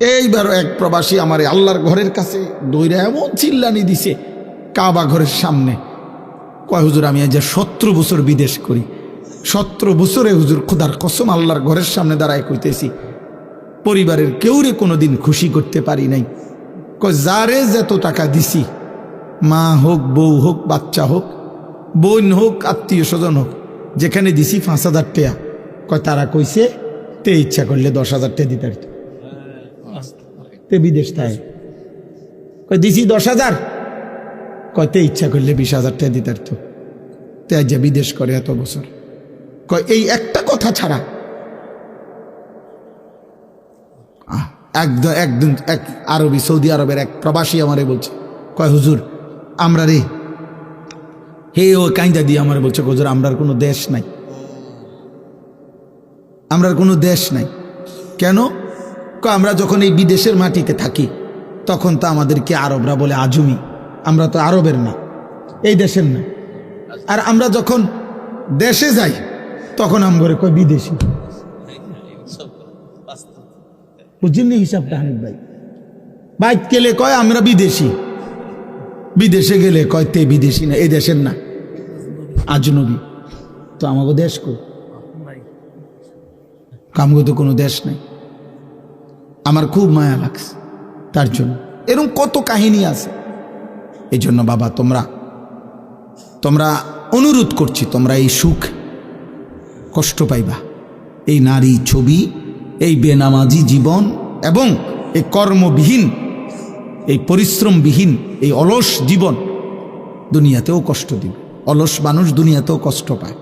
এইবার এক প্রবাসী আমার আল্লাহর ঘরের কাছে দৌড়ে এমন চিল্লানি দিছে কাবা ঘরের সামনে, কয় হুজুর আমি আজ 17 বছর বিদেশ করি, 17 বছরে হুজুর খোদার কসম আল্লাহর ঘরের সামনে দাঁড়ায় কইতেছি পরিবারের কেউরে কোনোদিন খুশি করতে পারি নাই। কয় যারে যত টাকা দিছি, মা হোক বউ হোক বাচ্চা হোক বোন হোক আত্মীয় স্বজন হোক, যেখানে দিছি 5,000 টাকা, কয় তারা কইছে তে ইচ্ছা করলে 10,000 টাকা দিতে পারত, তে বিদেশ তাই কয় দিছি 10,000, কয় তে ইচ্ছা করলে 20,000 টাকা দিতে পারত, তে আজ বিদেশ করে এত বছর। কয় এই একটা কথা ছাড়া একদিন এক আরবি সৌদি আরবের এক প্রবাসী আমারে বলছে, কয় হুজুর আমরা রে হে ও কাইন্দা দিয়ে আমারে বলছে হুজুর আমরার কোনো দেশ নাই, আমরার কোনো দেশ নাই। কেন? আমরা যখন এই বিদেশের মাটিতে থাকি তখন তো আমাদেরকে আরবরা বলে আজমি, আমরা তো আরবের না, এই দেশের না। আর আমরা যখন দেশে যাই তখন আমগরে কয় বিদেশি। বুঝলেন হিসাবটা হানিফ ভাই? বাইক গেলে কয় আমরা বিদেশি, বিদেশে গেলে কয় তে বিদেশি না, এই দেশের না, আজনবী। তো আমাকে দেশ কো কামগো তো কোনো দেশ নাই। আমার খুব মায়া লাগছে তার জন্য। এরকম কত কাহিনী আছে। এই জন্য বাবা তোমরা অনুরোধ করছি, তোমরা এই সুখ কষ্ট পাইবা, এই নারী ছবি, এই বেনামাজি জীবন এবং এই কর্মবিহীন, এই পরিশ্রমবিহীন, এই অলস জীবন দুনিয়াতেও কষ্ট দিবে। অলস মানুষ দুনিয়াতেও কষ্ট পায়।